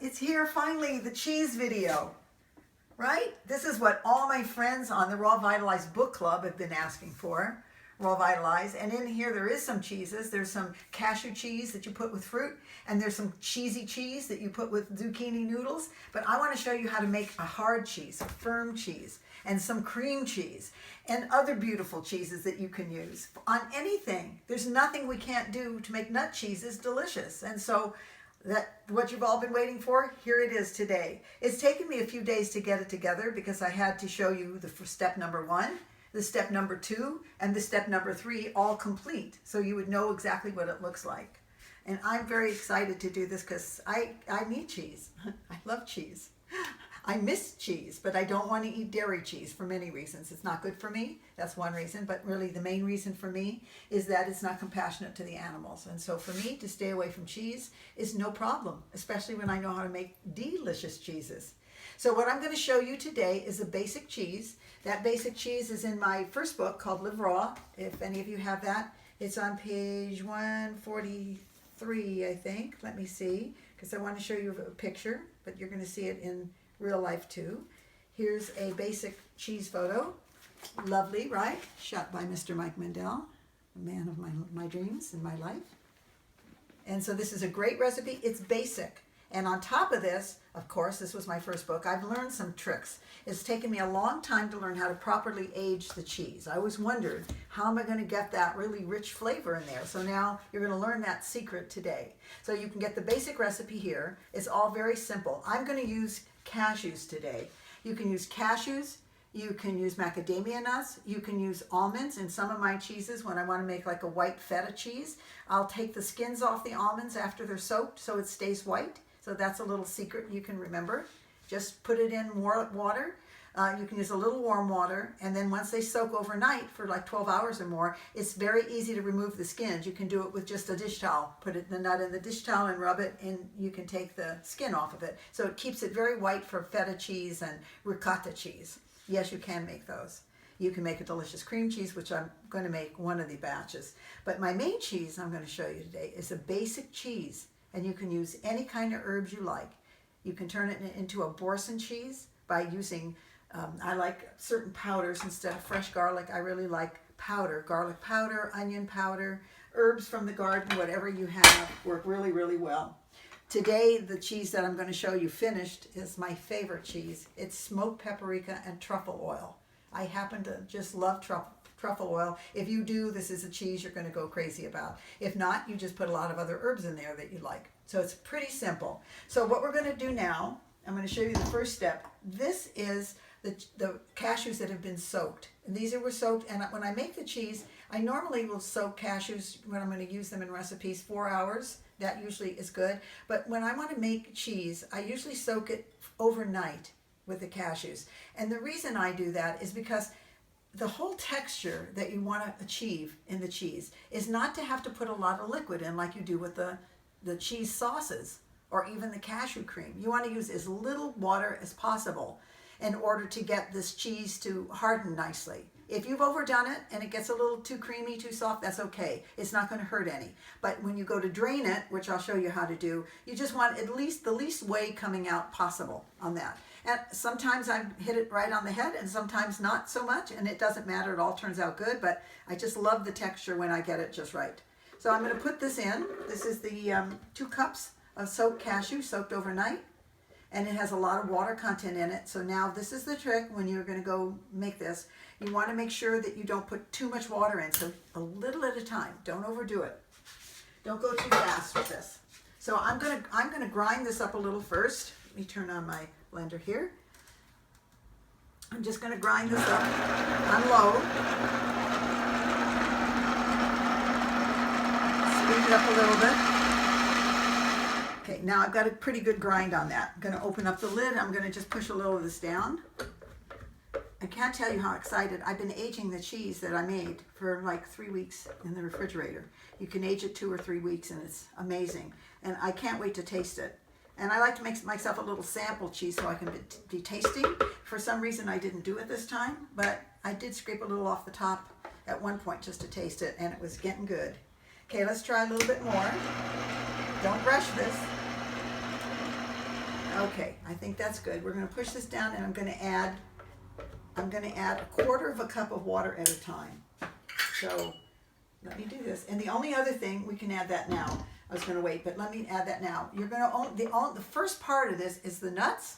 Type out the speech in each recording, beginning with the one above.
It's here finally, the cheese video, right? This is what all my friends on the Raw Vitalized book club have been asking for, Raw Vitalized. And in here there is some cheeses. There's some cashew cheese that you put with fruit, and there's some cheesy cheese that you put with zucchini noodles. But I want to show you how to make a hard cheese, a firm cheese, and some cream cheese, and other beautiful cheeses that you can use on anything. There's nothing we can't do to make nut cheeses delicious. And so that what you've all been waiting for, here it is today. It's taken me a few days to get it together because I had to show you the step number 1, the step number 2, and the step number 3 all complete, so you would know exactly what it looks like. And I'm very excited to do this because I need cheese. I love cheese. I miss cheese, but I don't want to eat dairy cheese for many reasons. It's not good for me. That's one reason. But really the main reason for me is that it's not compassionate to the animals. And so for me to stay away from cheese is no problem, especially when I know how to make delicious cheeses. So what I'm going to show you today is a basic cheese. That basic cheese is in my first book called Live Raw. If any of you have that, it's on page 143, I think. Let me see, because I want to show you a picture, but you're going to see it in real life too. Here's a basic cheese photo. Lovely, right? Shot by Mr. Mike Mandel, the man of my dreams in my life. And so this is a great recipe. It's basic. And on top of this, of course, this was my first book, I've learned some tricks. It's taken me a long time to learn how to properly age the cheese. I always wondered, how am I going to get that really rich flavor in there? So now you're going to learn that secret today. So you can get the basic recipe here. It's all very simple. I'm going to use cashews today. You can use cashews, you can use macadamia nuts, you can use almonds. In some of my cheeses, when I want to make like a white feta cheese, I'll take the skins off the almonds after they're soaked so it stays white. So that's a little secret you can remember. Just put it in water. You can use a little warm water, and then once they soak overnight for like 12 hours or more, it's very easy to remove the skins. You can do it with just a dish towel. Put the nut in the dish towel and rub it, and you can take the skin off of it. So it keeps it very white for feta cheese and ricotta cheese. Yes, you can make those. You can make a delicious cream cheese, which I'm going to make one of the batches. But my main cheese I'm going to show you today is a basic cheese, and you can use any kind of herbs you like. You can turn it into a Boursin cheese by using I like certain powders instead of fresh garlic. I really like powder, garlic powder, onion powder, herbs from the garden, whatever you have, work really, really well. Today, the cheese that I'm going to show you finished is my favorite cheese. It's smoked paprika and truffle oil. I happen to just love truffle oil. If you do, this is a cheese you're going to go crazy about. If not, you just put a lot of other herbs in there that you like. So it's pretty simple. So what we're going to do now, I'm going to show you the first step. This is the cashews that have been soaked. And these were soaked, and when I make the cheese, I normally will soak cashews when I'm going to use them in recipes 4 hours. That usually is good. But when I want to make cheese, I usually soak it overnight with the cashews. And the reason I do that is because the whole texture that you want to achieve in the cheese is not to have to put a lot of liquid in like you do with the cheese sauces or even the cashew cream. You want to use as little water as possible in order to get this cheese to harden nicely. If you've overdone it and it gets a little too creamy, too soft, that's okay. It's not going to hurt any. But when you go to drain it, which I'll show you how to do, you just want at least the least whey coming out possible on that. And sometimes I hit it right on the head and sometimes not so much, and it doesn't matter. It all turns out good, but I just love the texture when I get it just right. So I'm going to put this in. This is the 2 cups of soaked cashew, soaked overnight. And it has a lot of water content in it. So now this is the trick when you're going to go make this. You want to make sure that you don't put too much water in. So a little at a time. Don't overdo it. Don't go too fast with this. So I'm going to grind this up a little first. Let me turn on my blender here. I'm just going to grind this up on low. Speed it up a little bit. Okay, now I've got a pretty good grind on that. I'm going to open up the lid. I'm going to just push a little of this down. I can't tell you how excited. I've been aging the cheese that I made for like 3 weeks in the refrigerator. You can age it 2 or 3 weeks and it's amazing. And I can't wait to taste it. And I like to make myself a little sample cheese so I can be tasting. For some reason I didn't do it this time, but I did scrape a little off the top at one point just to taste it, and it was getting good. Okay, let's try a little bit more. Don't rush this. Okay, I think that's good. We're going to push this down, and I'm going to add a quarter of a cup of water at a time. So let me do this. And the only other thing, we can add that now. I was going to wait, but let me add that now. You're going to the first part of this is the nuts,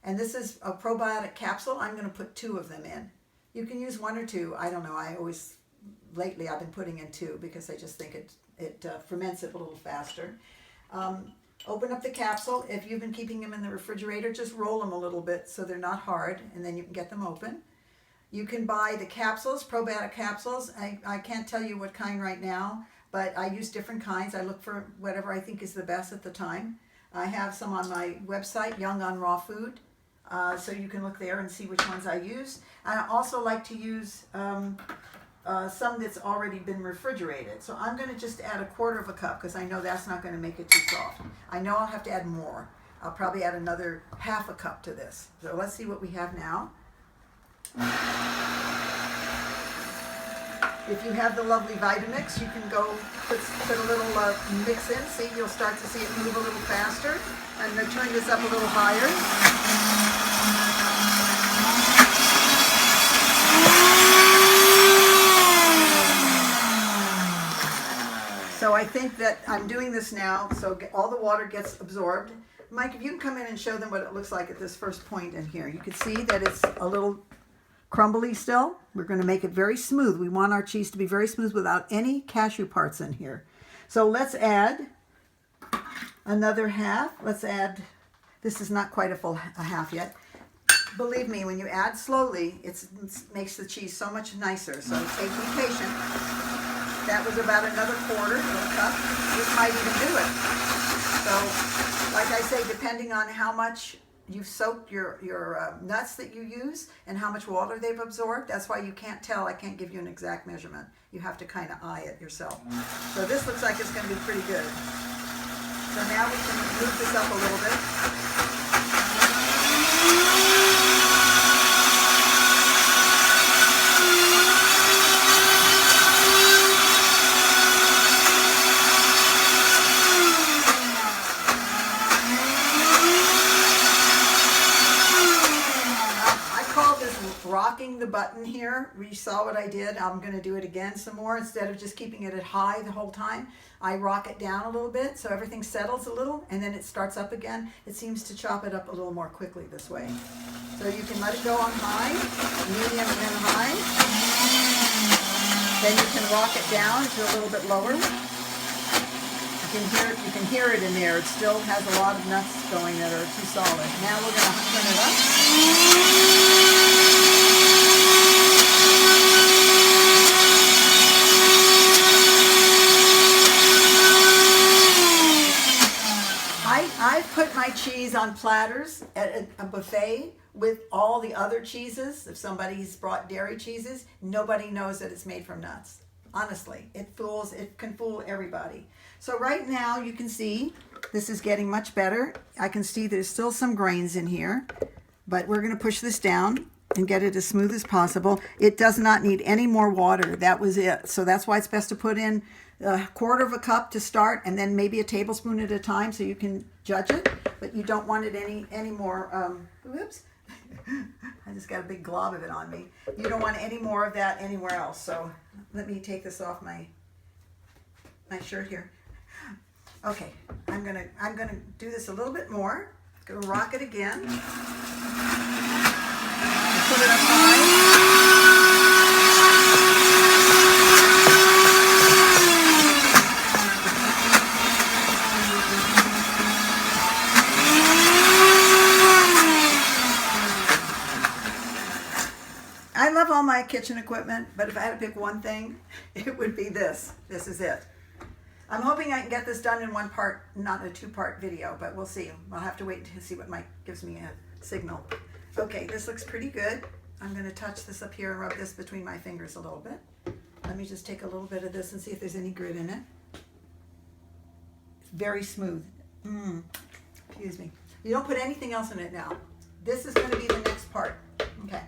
and this is a probiotic capsule. I'm going to put 2 of them in. You can use 1 or 2. I don't know. Lately I've been putting in 2 because I just think it ferments it a little faster. Open up the capsule. If you've been keeping them in the refrigerator, just roll them a little bit so they're not hard, and then you can get them open. You can buy the capsules, probiotic capsules. I can't tell you what kind right now, but I use different kinds. I look for whatever I think is the best at the time. I have some on my website, Young on Raw Food, so you can look there and see which ones I use. I also like to use some that's already been refrigerated. So I'm going to just add a quarter of a cup because I know that's not going to make it too soft. I know I'll have to add more. I'll probably add another half a cup to this. So let's see what we have now. If you have the lovely Vitamix, you can go put a little mix in. See, you'll start to see it move a little faster. I'm going to turn this up a little higher. So I think that I'm doing this now so all the water gets absorbed. Mike, if you can come in and show them what it looks like at this first point in here. You can see that it's a little crumbly still. We're going to make it very smooth. We want our cheese to be very smooth without any cashew parts in here. So let's add another half. Let's add, this is not quite a half yet. Believe me, when you add slowly, it makes the cheese so much nicer. So be patient. That was about another quarter of a cup. This might even do it. So, like I say, depending on how much you've soaked your nuts that you use and how much water they've absorbed, that's why you can't tell. I can't give you an exact measurement. You have to kind of eye it yourself. So this looks like it's going to be pretty good. So now we can move this up a little bit. Rocking the button here. You saw what I did. I'm going to do it again some more. Instead of just keeping it at high the whole time, I rock it down a little bit so everything settles a little, and then it starts up again. It seems to chop it up a little more quickly this way. So you can let it go on high, medium, and then high. Then you can rock it down to a little bit lower. You can hear it in there. It still has a lot of nuts going that are too solid. Now we're going to turn it up. I've put my cheese on platters at a buffet with all the other cheeses. If somebody's brought dairy cheeses, nobody knows that it's made from nuts. Honestly, it can fool everybody. So right now you can see this is getting much better. I can see there's still some grains in here, but we're going to push this down and get it as smooth as possible. It does not need any more water. That was it. So that's why it's best to put in a quarter of a cup to start, and then maybe a tablespoon at a time so you can judge it, but you don't want it any more, whoops, I just got a big glob of it on me. You don't want any more of that anywhere else. So let me take this off my shirt here. Okay, I'm gonna do this a little bit more. Gonna rock it again. Put it up high. I love all my kitchen equipment, but if I had to pick one thing, it would be this. This is it. I'm hoping I can get this done in one part, not a 2-part video, but we'll see. I'll have to wait to see what Mike gives me a signal. Okay, this looks pretty good. I'm going to touch this up here and rub this between my fingers a little bit. Let me just take a little bit of this and see if there's any grit in it. It's very smooth. Excuse me. You don't put anything else in it now. This is going to be the next part. Okay.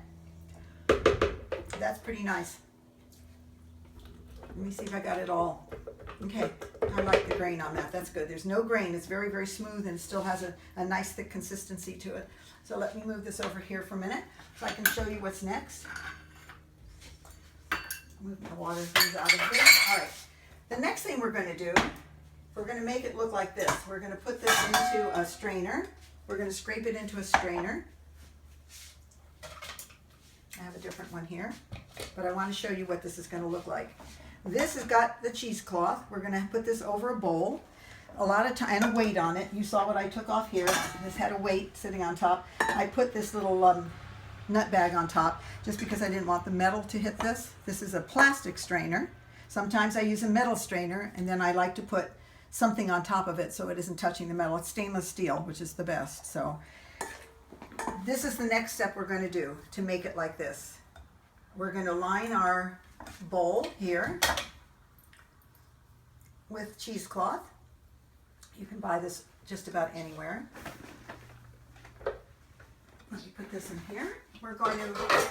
That's pretty nice. Let me see if I got it all. Okay, I like the grain on that. That's good. There's no grain. It's very, very smooth and still has a nice thick consistency to it. So let me move this over here for a minute so I can show you what's next. Move my water things out of here. All right. The next thing we're going to do, we're going to make it look like this. We're going to put this into a strainer. We're going to scrape it into a strainer. I have a different one here, but I want to show you what this is going to look like. This has got the cheesecloth. We're going to put this over a bowl. A lot of time, and a weight on it. You saw what I took off here. This had a weight sitting on top. I put this little nut bag on top just because I didn't want the metal to hit this. This is a plastic strainer. Sometimes I use a metal strainer, and then I like to put something on top of it so it isn't touching the metal. It's stainless steel, which is the best. So this is the next step we're going to do to make it like this. We're going to line our bowl here with cheesecloth. You can buy this just about anywhere. Let me put this in here. We're going to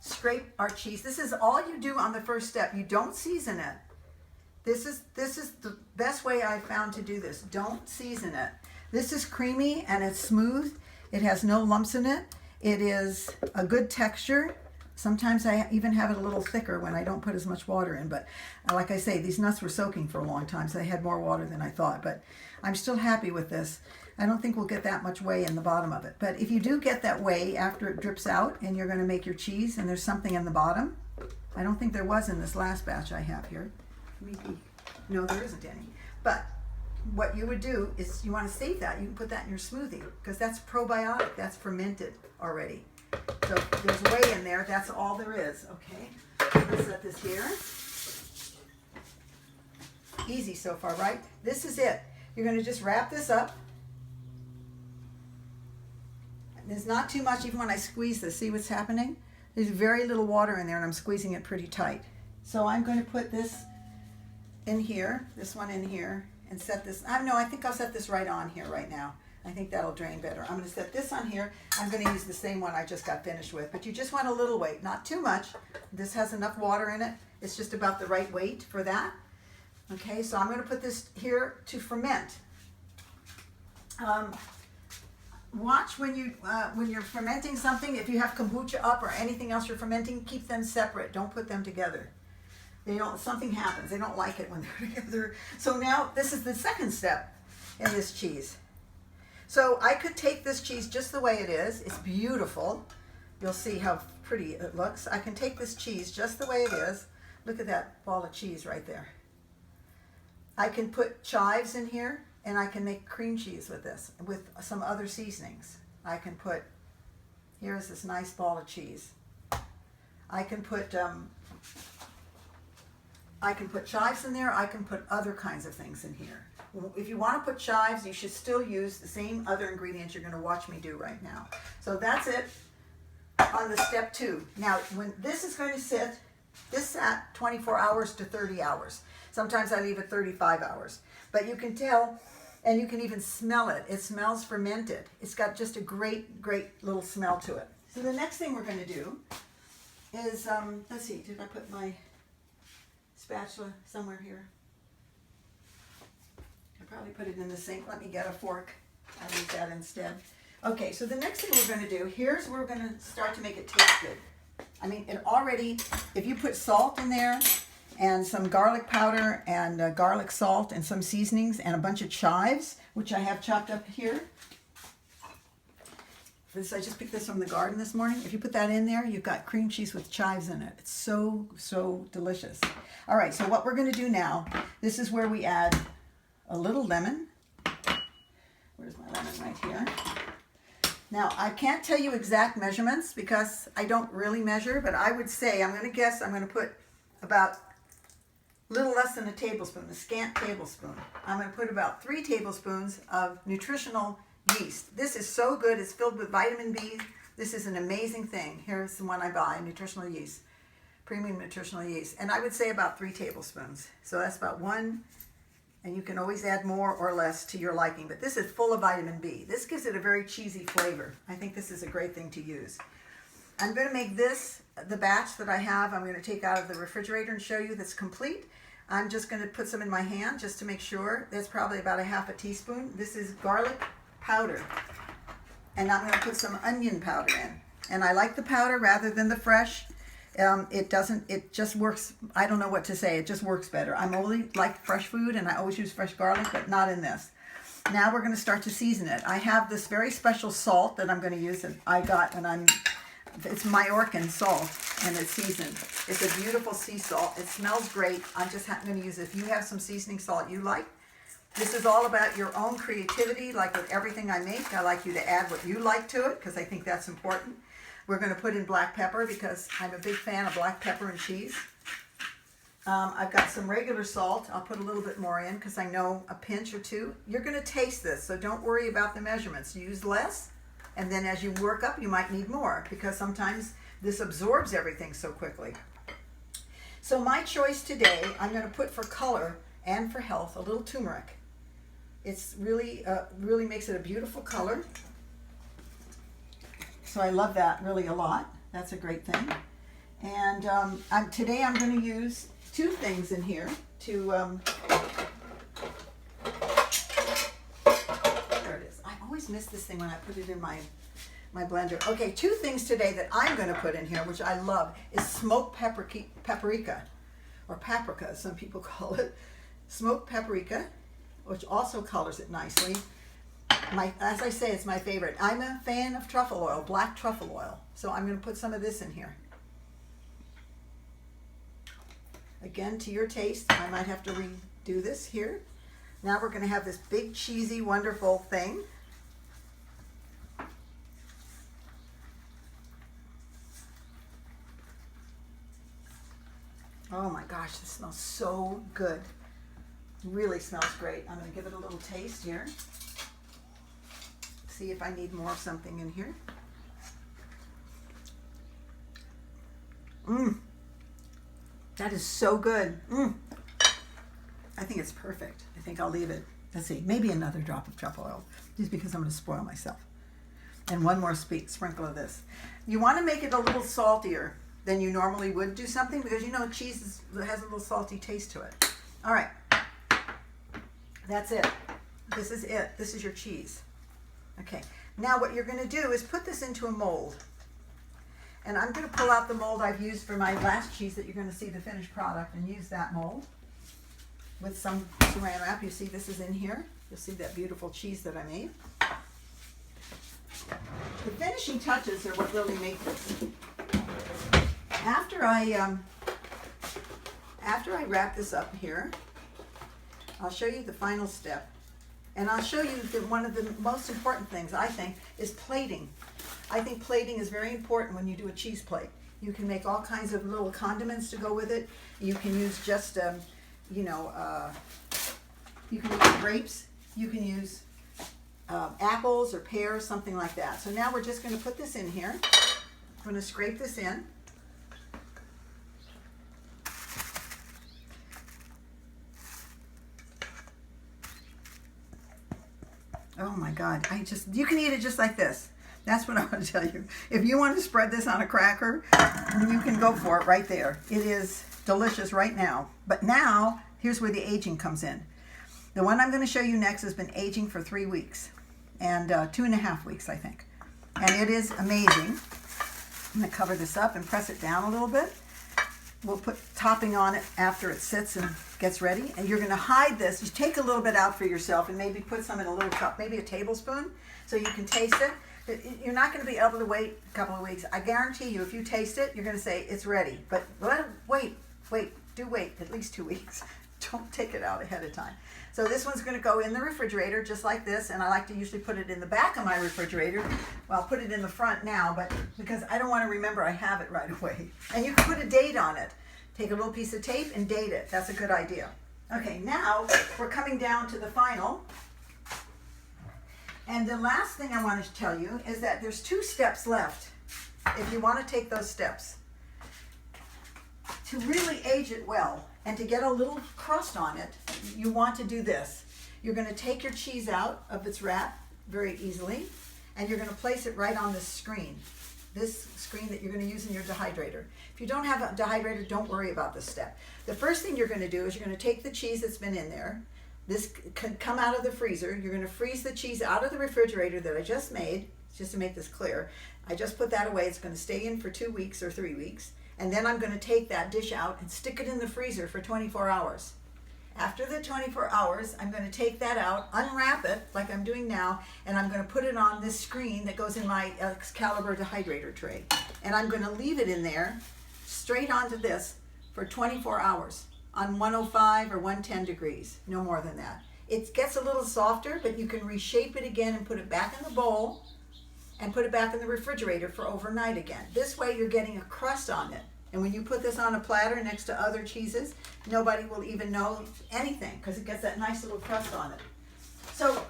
scrape our cheese. This is all you do on the first step. You don't season it. This is the best way I've found to do this. Don't season it. This is creamy and it's smooth. It has no lumps in it. It is a good texture. Sometimes I even have it a little thicker when I don't put as much water in. But like I say, these nuts were soaking for a long time, so they had more water than I thought. But I'm still happy with this. I don't think we'll get that much whey in the bottom of it. But if you do get that whey after it drips out and you're going to make your cheese and there's something in the bottom, I don't think there was in this last batch I have here. Maybe, no, there isn't any. But what you would do is you want to save that. You can put that in your smoothie because that's probiotic. That's fermented already. So there's whey in there. That's all there is. Okay, let's set this here. Easy so far, right? This is it. You're going to just wrap this up. There's not too much even when I squeeze this. See what's happening? There's very little water in there and I'm squeezing it pretty tight. So I'm going to put this in here, this one in here, and set this. I think I'll set this right on here right now. I think that'll drain better. I'm going to set this on here. I'm going to use the same one I just got finished with. But you just want a little weight, not too much. This has enough water in it. It's just about the right weight for that. Okay, so I'm going to put this here to ferment. Watch when you're fermenting something. If you have kombucha up or anything else you're fermenting, keep them separate. Don't put them together. Something happens. They don't like it when they're together. So now this is the second step in this cheese. So I could take this cheese just the way it is. It's beautiful. You'll see how pretty it looks. I can take this cheese just the way it is. Look at that ball of cheese right there. I can put chives in here and I can make cream cheese with this, with some other seasonings. I can put, here's this nice ball of cheese. I can put chives in there. I can put other kinds of things in here. If you want to put chives, you should still use the same other ingredients you're going to watch me do right now. So that's it on the step 2. Now, when this is going to sit, this sat 24 hours to 30 hours. Sometimes I leave it 35 hours. But you can tell, and you can even smell it. It smells fermented. It's got just a great, great little smell to it. So the next thing we're going to do is, let's see, did I put my spatula somewhere here? I probably put it in the sink. Let me get a fork. I'll use that instead. Okay, so the next thing we're going to do, here's where we're going to start to make it taste good. I mean, it already, if you put salt in there and some garlic powder and garlic salt and some seasonings and a bunch of chives, which I have chopped up here. I just picked this from the garden this morning. If you put that in there, you've got cream cheese with chives in it. It's so, so delicious. All right, so what we're going to do now, this is where we add a little lemon. Where's my lemon? Right here. Now, I can't tell you exact measurements because I don't really measure, but I would say, I'm going to guess, I'm going to put about a little less than a tablespoon, a scant tablespoon. I'm going to put about 3 tablespoons of nutritional yeast. This is so good. It's filled with vitamin B. This is an amazing thing. Here's the one I buy, nutritional yeast, premium nutritional yeast. And I would say about 3 tablespoons. So that's about 1. And you can always add more or less to your liking. But this is full of vitamin B. This gives it a very cheesy flavor. I think this is a great thing to use. I'm going to make this, the batch that I have, I'm going to take out of the refrigerator and show you that's complete. I'm just going to put some in my hand just to make sure. That's probably about a half a teaspoon. This is garlic powder. And I'm going to put some onion powder in. And I like the powder rather than the fresh. It just works. I don't know what to say. It just works better. I'm only like fresh food and I always use fresh garlic, but not in this. Now we're going to start to season it. I have this very special salt that I'm going to use that I got when it's Majorcan salt and it's seasoned. It's a beautiful sea salt. It smells great. I'm just going to use it. If you have some seasoning salt you like, this is all about your own creativity. Like with everything I make, I like you to add what you like to it because I think that's important. We're going to put in black pepper because I'm a big fan of black pepper and cheese. I've got some regular salt. I'll put a little bit more in because I know a pinch or two. You're going to taste this, so don't worry about the measurements. Use less, and then as you work up, you might need more because sometimes this absorbs everything so quickly. So my choice today, I'm going to put for color and for health a little turmeric. It's really makes it a beautiful color. So I love that really a lot. That's a great thing. And today I'm going to use two things in here to, there it is. I always miss this thing when I put it in my blender. Okay, two things today that I'm going to put in here, which I love, is smoked paprika, or paprika as some people call it. Smoked paprika, which also colors it nicely. As I say, it's my favorite. I'm a fan of truffle oil, black truffle oil. So I'm going to put some of this in here. Again, to your taste. I might have to redo this here. Now we're going to have this big, cheesy, wonderful thing. Oh my gosh, this smells so good. Really smells great. I'm going to give it a little taste here. See if I need more of something in here. That is so good. I think it's perfect. I think I'll leave it. Let's see, maybe another drop of truffle oil, just because I'm going to spoil myself. And one more sprinkle of this. You want to make it a little saltier than you normally would do something, because you know cheese has a little salty taste to it. All right, that's it. This is it. This is your cheese. Okay, now what you're going to do is put this into a mold. And I'm going to pull out the mold I've used for my last cheese that you're going to see the finished product, and use that mold with some saran wrap. You see this is in here. You'll see that beautiful cheese that I made. The finishing touches are what really make this. After I wrap this up here, I'll show you the final step. And I'll show you that one of the most important things, I think, is plating. I think plating is very important when you do a cheese plate. You can make all kinds of little condiments to go with it. You can use just, you can use grapes. You can use apples or pears, something like that. So now we're just going to put this in here. I'm going to scrape this in. Oh my God, you can eat it just like this. That's what I want to tell you. If you want to spread this on a cracker, you can go for it right there. It is delicious right now. But now, here's where the aging comes in. The one I'm going to show you next has been aging for 3 weeks. And 2.5 weeks, I think. And it is amazing. I'm going to cover this up and press it down a little bit. We'll put topping on it after it sits and gets ready. And you're going to hide this. Just take a little bit out for yourself and maybe put some in a little cup, maybe a tablespoon, so you can taste it. You're not going to be able to wait a couple of weeks. I guarantee you, if you taste it, you're going to say it's ready. But wait at least 2 weeks. Don't take it out ahead of time. So this one's going to go in the refrigerator just like this, and I like to usually put it in the back of my refrigerator. Well, I'll put it in the front now, but because I don't want to remember I have it right away. And you can put a date on it. Take a little piece of tape and date it. That's a good idea. Okay, now we're coming down to the final. And the last thing I want to tell you is that there's 2 steps left if you want to take those steps. To really age it well and to get a little crust on it, you want to do this. You're going to take your cheese out of its wrap very easily, and you're going to place it right on this screen. this screen that you're going to use in your dehydrator. If you don't have a dehydrator, don't worry about this step. The first thing you're going to do is you're going to take the cheese that's been in there. This can come out of the freezer. You're going to freeze the cheese out of the refrigerator that I just made, just to make this clear. I just put that away. It's going to stay in for 2 weeks or 3 weeks. And then I'm going to take that dish out and stick it in the freezer for 24 hours. After the 24 hours, I'm going to take that out, unwrap it like I'm doing now, and I'm going to put it on this screen that goes in my Excalibur dehydrator tray. And I'm going to leave it in there, straight onto this, for 24 hours on 105 or 110 degrees, no more than that. It gets a little softer, but you can reshape it again and put it back in the bowl and put it back in the refrigerator for overnight again. This way you're getting a crust on it. And when you put this on a platter next to other cheeses, nobody will even know anything because it gets that nice little crust on it. So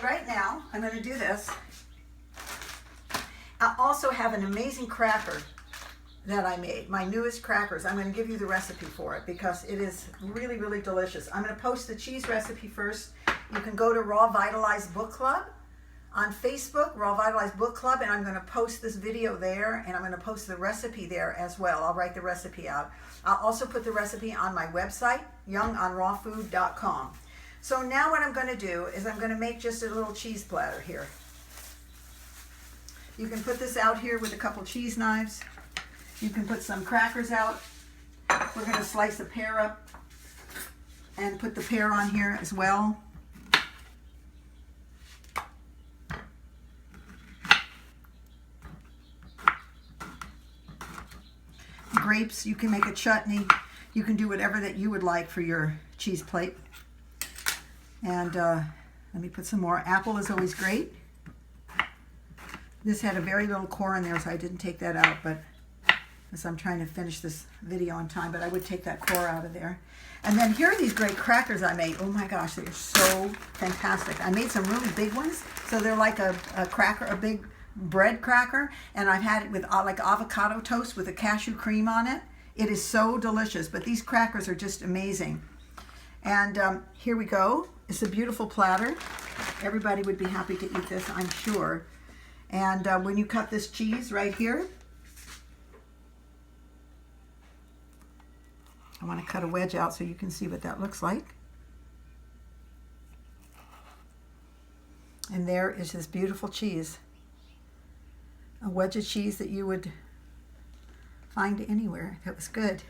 right now, I'm going to do this. I also have an amazing cracker that I made, my newest crackers. I'm going to give you the recipe for it because it is really, really delicious. I'm going to post the cheese recipe first. You can go to Raw Vitalized Book Club on Facebook, Raw Vitalized Book Club, and I'm going to post this video there, and I'm going to post the recipe there as well. I'll write the recipe out. I'll also put the recipe on my website, youngonrawfood.com. So now what I'm going to do is I'm going to make just a little cheese platter here. You can put this out here with a couple cheese knives. You can put some crackers out. We're going to slice a pear up and put the pear on here as well. Grapes, you can make a chutney. You can do whatever that you would like for your cheese plate. And let me put some more. Apple is always great. This had a very little core in there, so I didn't take that out, but as I'm trying to finish this video on time, but I would take that core out of there. And then here are these great crackers I made. Oh my gosh, they are so fantastic. I made some really big ones, so they're like a cracker, a big bread cracker, and I've had it with like avocado toast with a cashew cream on it. It is so delicious, but these crackers are just amazing. And here we go. It's a beautiful platter. Everybody would be happy to eat this, I'm sure. And when you cut this cheese right here, I want to cut a wedge out so you can see what that looks like. And there is this beautiful cheese. A wedge of cheese that you would find anywhere. That was good.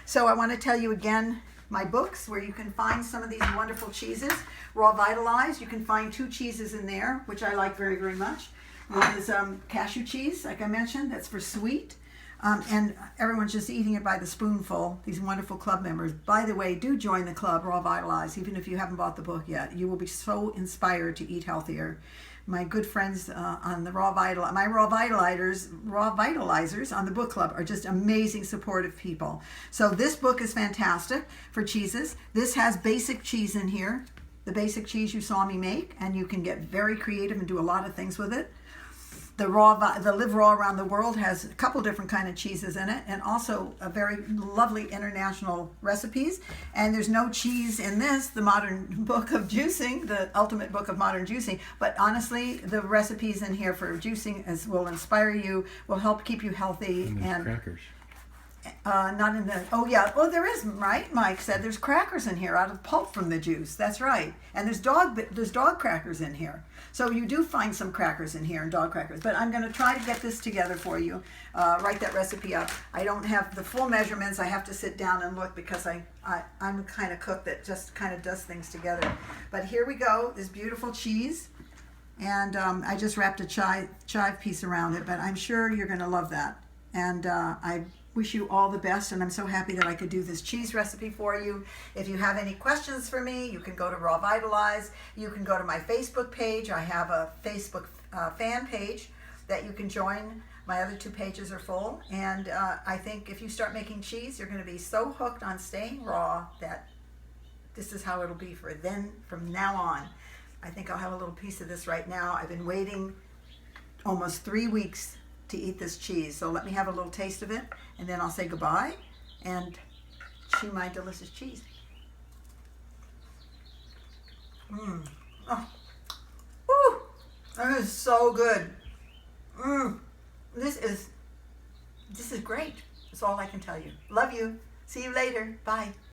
So I want to tell you again my books where you can find some of these wonderful cheeses. Raw Vitalized, you can find 2 cheeses in there, which I like very, very much. One is cashew cheese, like I mentioned, that's for sweet. And everyone's just eating it by the spoonful, these wonderful club members. By the way, do join the club, Raw Vitalized, even if you haven't bought the book yet. You will be so inspired to eat healthier. My good friends on the Raw Vitalizers on the book club are just amazing, supportive people. So this book is fantastic for cheeses. This has basic cheese in here, the basic cheese you saw me make, and you can get very creative and do a lot of things with it. The Live Raw Around the World has a couple different kind of cheeses in it, and also a very lovely international recipes. And there's no cheese in this, the modern book of juicing, the ultimate book of modern juicing. But honestly, the recipes in here for juicing will inspire you, will help keep you healthy. And crackers. Not in the, oh yeah, well there is, right? Mike said there's crackers in here out of pulp from the juice. That's right. And there's dog crackers in here. So you do find some crackers in here and dog crackers. But I'm going to try to get this together for you. Write that recipe up. I don't have the full measurements. I have to sit down and look because I'm the kind of cook that just kind of does things together. But here we go, this beautiful cheese. And I just wrapped a chive piece around it, but I'm sure you're going to love that. And I wish you all the best, and I'm so happy that I could do this cheese recipe for you. If you have any questions for me, you can go to Raw Vitalize. You can go to my Facebook page. I have a Facebook fan page that you can join. My other 2 pages are full, and I think if you start making cheese, you're going to be so hooked on staying raw that this is how it'll be from now on. I think I'll have a little piece of this right now. I've been waiting almost 3 weeks to eat this cheese. So let me have a little taste of it, and then I'll say goodbye and chew my delicious cheese. Oh, woo, that is so good. is great. That's all I can tell you. Love you. See you later. Bye.